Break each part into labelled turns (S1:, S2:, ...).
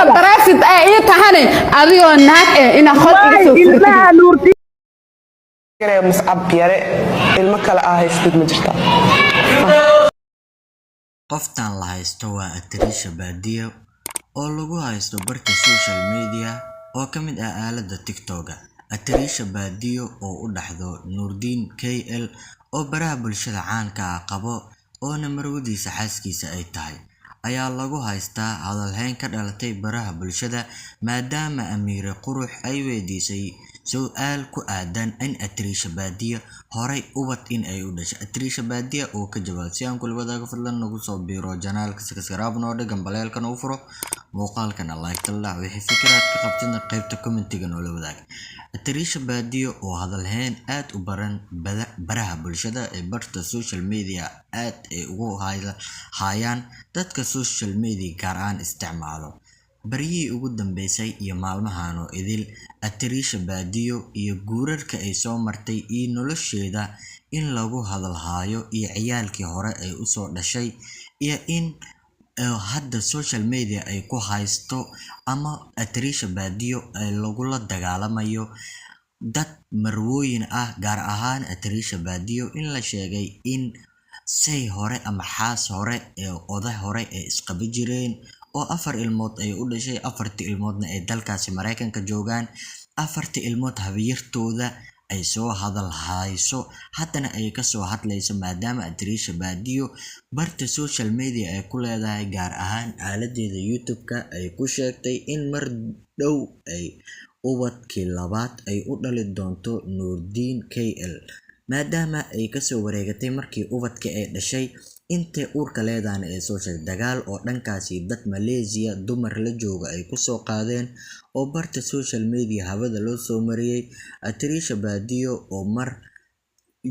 S1: aniga barafid ay tahane adigo naag ina khol iga soo
S2: ilmaha nuurti
S3: garee muscab yare ilmo kale ah haystid ma jirta
S4: qoftan la haysto waa Atrisha Baadiyo oo lagu haysto barta social media oo kamid ah aalada TikTok. Atrisha Baadiyo oo u dhaxdo Nuurdiin KL oo baraha bulshada caanka ah qabo oo namarwadiisa xaaskiisa ay tahay ayaa lagu haystaa hadalhayn ka dhalatay baraha bulshada maadaama Amiire Qurux ay weydiisay su'aal ku aadan in Atrisha Baadiyo horay ubad in ay u dhashay. Atrisha Baadiyo oo ka jawaab si aan kula wadaago fadlan nagu soo biiro janaalka subscribe noo dhigan baleelkan u furo muuqaalkana like tallah wixii fikrad ka qabtayna qaybta commentiga noo la wadaag. Atrisha Baadiyo oo hadalhayn aad u baran baraha bulshada ee barta social media aad ay ugu hayaan dadka social media gaar ahaan isticmaalo bariyii ugu dambeysay iyo maalmahan oo idil Atrisha Baadiyo iyo guurarka ay soo martay iyo nolosheeda in lagu hadalhayo iyo ciyaalkii hore ay u soo dhashay iyo in hadda social media ay ku haysto ama Atrisha Baadiyo ay lagu la dagaalamayo dad marwooyin ah gaar ahaan Atrisha Baadiyo in la sheegay in say hore ama xaas hore ee oday hore ay isqabi jireen oo 4 ilmood ay u dhashay 4 ilmoodna ay dalkaasi Mareykanka joogaan 4 ilmood habyartooda ay soo hadal hayso haddana ay ka soo hadlayso maadaama Atrisha Baadiyo barta social media ay ku leedahay gaar ahaan aaladeeda YouTube-ka ay ku sheegtay in mar dhow ay ubadkii labaad ay u dhali doonto Nuurdiin KL maadaama ay ka soo wareegatay markii ubadkii ay dhashay inta uurka leedaan ee social dagaal oo dhankaasi dad Malaysia dumar la jooga ay ku soo qaadeen oo barta social media hawada loo soo mariyay. Atrisha Baadiyo oo mar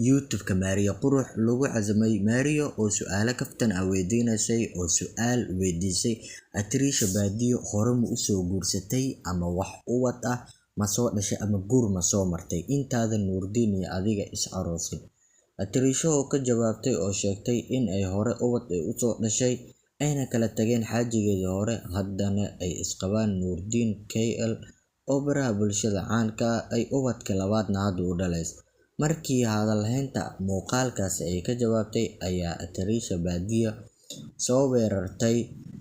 S4: YouTube-ka Maariyo Qurux lagu cazamay Maariyo oo su'aalo kaftan ah weydiinaysay oo su'aal weydiisay Atrisha Baadiyo hore ma u soo guursatay ama wax ubad ah ma soo dhashay ama guur ma soo martay intaada Nuurdiin iyo adiga is aroosin. Atrisha oo ka jawaabtay oo sheegtay in ay hore ubad ay u soo dhashay ayna kala tageen xaajigeedii hore haddana ay isqabaan Nuurdiin KL oo baraha bulshada caanka ay ubadka labaadna hadda u dhalays. Markii hadalhaynta muuqaalkaasi ay ka jawaabtay ayaa Atrisha Baadiyo soo weerartay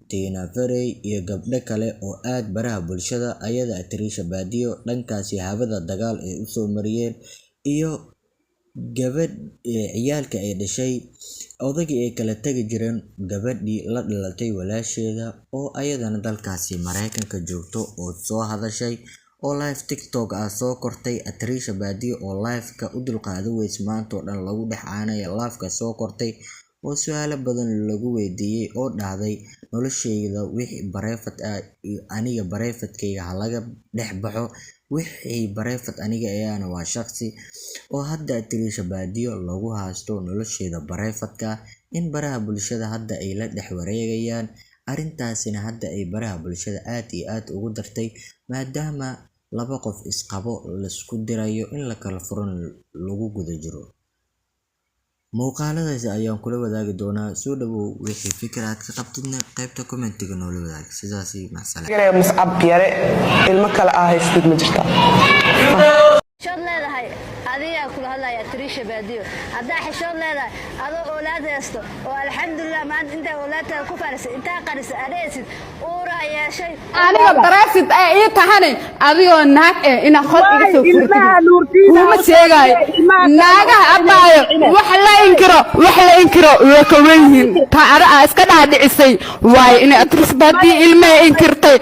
S4: Tina Ferey iyo gabdho kale oo aad baraha bulshada ayada Atrisha Baadiyo dhankaasi hawada dagaal ay u soo mariyeen iyo gabadh ciyaalka ay dhashay odagii ay kala tagi jireen gabadhii la dhalatay walaasheeda oo ayadana dalkaasi Mareykanka joogto oo soo hadashay oo live TikTok ah soo kortay. Atrisha Baadiyo oo live-ka u dulqaaday weys maanta oo dhan lagu dhaxaanay live-ka soo kortay oo su'aalo badan lagu weydiiyay oo dhahday nolosheyda wixii bareefad ah aniga bareefadkayga laga dhex baxo wixii bareefad aniga ayana waa shakhsi oo hadda Atrisha Baadiyo lagu haysto nolosheeda bareefadka in baraha bulshada hadda ay la dhex wareegayaan arintaasina hadda ay baraha bulshada aad iyo aad ugu dartay maadaama laba qof isqabo la isku dirayo in la kala furan lagu guda jiro. muuqaaladaas ayaan kula wadaagi doonaa soo dhawow wixii fikrad ka qabtidna qaybta commentiga noo la wadaag sidaas ma salaam
S3: garee muscab yare ilmo kale ah haystid ma jirta
S5: شاد leedahay adiga kula hadlaya Atrisha Baadiyo hadda xishood leedahay adoo oolaad haysto oo alxamdulillah maanta inta oolaadta ku faarisay inta qaris adeesid uura yeeshay
S1: aniga barafid ay tahane adigo naag ina khol iga soo
S2: ilmaha nuurti
S1: kuma sheegay naaga abaayo wax la inkiro way ka weyn ta ara iska dhaadhicisay way in Atrisha Baadiyo ilma inkirtay